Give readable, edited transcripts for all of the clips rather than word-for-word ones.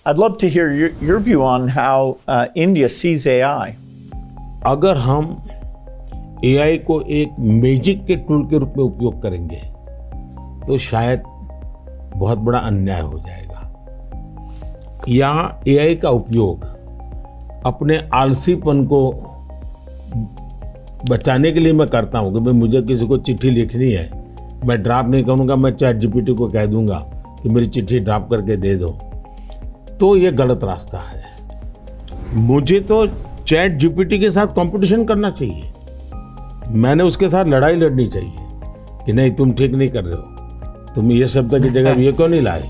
I'd love to hear your view on how India sees AI. अगर हम AI को एक मैजिक के टूल के रूप में उपयोग करेंगे तो शायद बहुत बड़ा अन्याय हो जाएगा। या AI का उपयोग अपने आलसीपन को बचाने के लिए मैं करता हूँ कि भाई मुझे किसी को चिट्ठी लिखनी है, मैं ड्राफ्ट नहीं करूँगा, मैं ChatGPT को कह दूंगा कि मेरी चिट्ठी ड्राफ्ट करके दे दो, तो ये गलत रास्ता है। मुझे तो ChatGPT के साथ कंपटीशन करना चाहिए, मैंने उसके साथ लड़ाई लड़नी चाहिए कि नहीं तुम ठीक नहीं कर रहे हो, तुम ये शब्द की जगह ये क्यों नहीं लाए,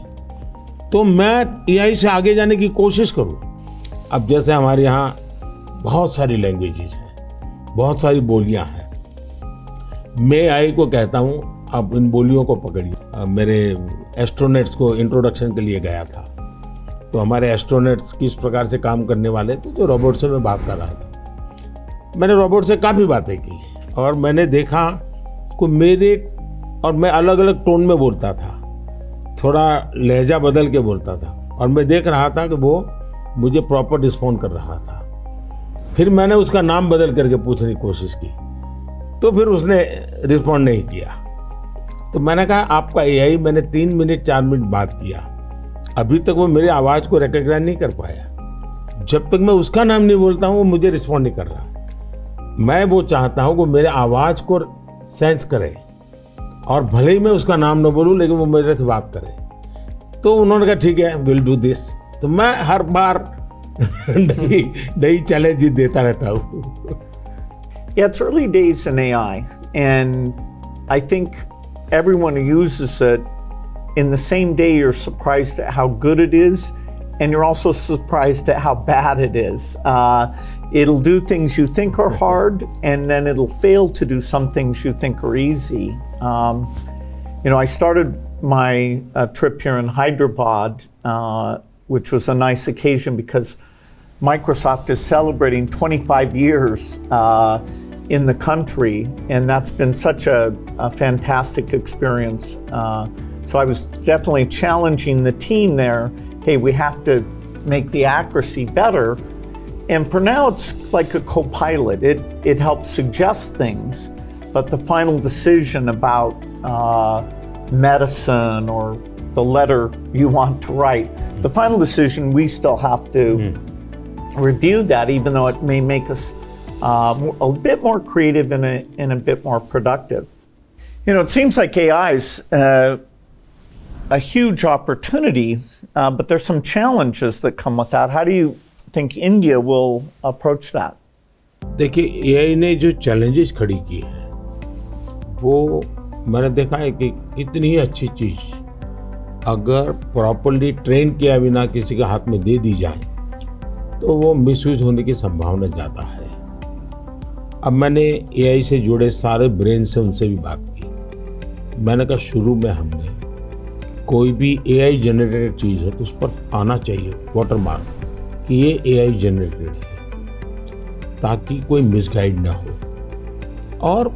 तो मैं AI से आगे जाने की कोशिश करूँ। अब जैसे हमारे यहाँ बहुत सारी लैंग्वेजेज हैं, बहुत सारी बोलियां हैं, मैं AI को कहता हूँ आप इन बोलियों को पकड़िए। मेरे एस्ट्रोनॉट्स को इंट्रोडक्शन के लिए गया था, तो हमारे एस्ट्रोनॉट्स किस प्रकार से काम करने वाले थे, तो रोबोट से मैं बात कर रहा था। मैंने रोबोट से काफ़ी बातें की और मैंने देखा कि मैं अलग अलग टोन में बोलता था, थोड़ा लहजा बदल के बोलता था, और मैं देख रहा था कि वो मुझे प्रॉपर रिस्पॉन्ड कर रहा था। फिर मैंने उसका नाम बदल करके पूछने की कोशिश की, तो फिर उसने रिस्पॉन्ड नहीं किया। तो मैंने कहा आपका AI, मैंने 3 मिनट 4 मिनट बात किया, अभी तक वो मेरी आवाज़ को रिकॉग्नाइज नहीं कर पाया। जब तक मैं उसका नाम नहीं बोलता हूँ वो मुझे रिस्पॉन्ड नहीं कर रहा। मैं वो चाहता हूँ कि मेरे आवाज़ को सेंस करे, और भले ही मैं उसका नाम न बोलूँ लेकिन वो मेरे से बात करे। तो उन्होंने कहा ठीक है, विल डू दिस। तो मैं हर बार नई चैलेंज देता रहता हूँ। Yeah, it's early days in AI, and I think everyone who uses it, in the same day you're surprised at how good it is, and you're also surprised at how bad it is. It'll do things you think are hard, and then it'll fail to do some things you think are easy. I started my trip here in Hyderabad, which was a nice occasion because Microsoft is celebrating 25 years in the country, and that's been such a fantastic experience. So I was definitely challenging the team there. Hey, we have to make the accuracy better. And for now, it's like a co-pilot. It helps suggest things, but the final decision about medicine or the letter you want to write, the final decision, we still have to review that, even though it may make us a bit more creative and a bit more productive. It seems like AI is a huge opportunity, but there's some challenges that come with that. How do you think India will approach that? देखिए, AI ने जो challenges खड़ी की है वो मैंने देखा है कि इतनी अच्छी चीज अगर प्रॉपर्ली ट्रेन किया बिना किसी के हाथ में दे दी जाए तो वो मिसयूज होने की संभावना ज़्यादा है। अब मैंने AI से जुड़े सारे ब्रेन से उनसे भी बात की। मैंने कहा शुरू में हमने कोई भी AI जनरेटेड चीज़ है तो उस पर आना चाहिए वाटरमार्क कि ये AI जनरेटेड है, ताकि कोई मिसगाइड ना हो। और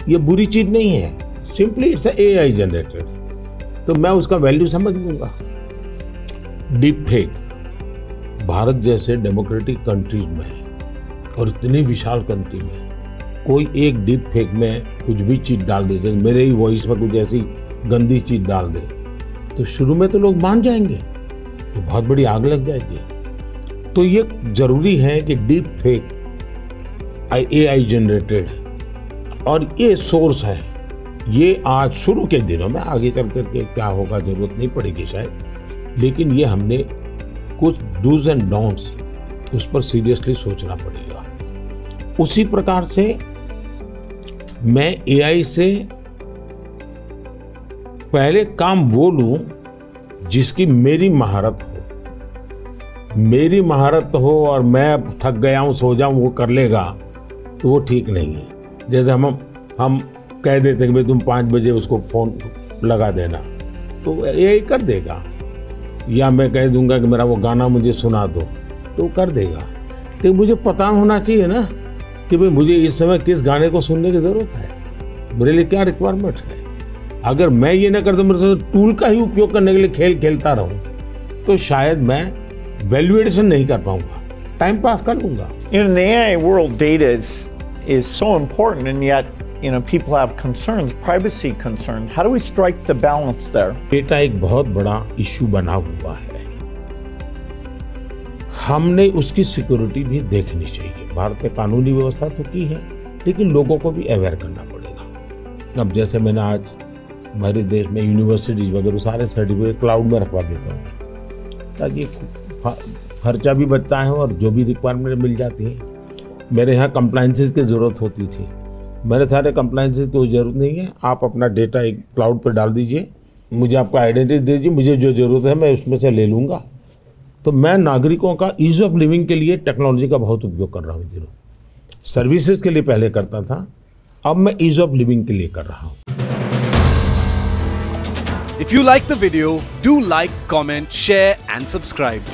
ये बुरी चीज़ नहीं है, सिंपली इट्स AI जनरेटेड, तो मैं उसका वैल्यू समझ लूँगा। डीप फेक भारत जैसे डेमोक्रेटिक कंट्रीज में और इतनी विशाल कंट्री में कोई एक डीप फेक में कुछ भी चीज़ डाल दे, जैसे मेरे ही वॉइस में कुछ ऐसी गंदी चीज़ डाल दे, तो शुरू में तो लोग मान जाएंगे, तो बहुत बड़ी आग लग जाएगी। तो ये जरूरी है कि डीप फेक AI जनरेटेड और ये सोर्स है, ये आज शुरू के दिनों में, आगे चल करके क्या होगा जरूरत नहीं पड़ेगी शायद, लेकिन ये हमने कुछ डूज एंड डोंट्स उस पर सीरियसली सोचना पड़ेगा। उसी प्रकार से मैं AI से पहले काम वो लूं जिसकी मेरी महारत हो और मैं थक गया हूं सो जाऊं वो कर लेगा, तो वो ठीक नहीं है। जैसे हम कह देते कि भाई तुम 5 बजे उसको फोन लगा देना, तो AI कर देगा, या मैं कह दूंगा कि मेरा वो गाना मुझे सुना दो, तो कर देगा। तो मुझे पता होना चाहिए ना कि भाई मुझे इस समय किस गाने को सुनने की जरूरत है, मेरे लिए क्या रिक्वायरमेंट है। अगर मैं ये ना कर दूं, मेरे से टूल का ही उपयोग करने के लिए खेल खेलता रहूं, तो शायद मैं वैल्यूएशन नहीं कर पाऊंगा, टाइम पास कर लूंगा। In the AI world, data is so important, and yet, people have concerns, privacy concerns. How do we strike the balance there? Data एक बहुत बड़ा इश्यू बना हुआ है, हमने उसकी सिक्योरिटी भी देखनी चाहिए। भारत में कानूनी व्यवस्था तो की है, लेकिन लोगों को भी अवेयर करना पड़ेगा। अब जैसे मैंने आज हमारे देश में यूनिवर्सिटीज वगैरह सारे सर्टिफिकेट क्लाउड में रखवा देता हूँ, ताकि खर्चा भी बचता है और जो भी रिक्वायरमेंट मिल जाती है। मेरे यहाँ कंप्लायंसेस की ज़रूरत होती थी, मेरे सारे कंप्लायंसेस की कोई ज़रूरत नहीं है। आप अपना डेटा एक क्लाउड पर डाल दीजिए, मुझे आपका आइडेंटिटी दीजिए, मुझे जो ज़रूरत है मैं उसमें से ले लूँगा। तो मैं नागरिकों का ईज ऑफ लिविंग के लिए टेक्नोलॉजी का बहुत उपयोग कर रहा हूँ। दिनों सर्विसेज के लिए पहले करता था, अब मैं ईज ऑफ लिविंग के लिए कर रहा हूँ। If you like the video, do like, comment, share and subscribe.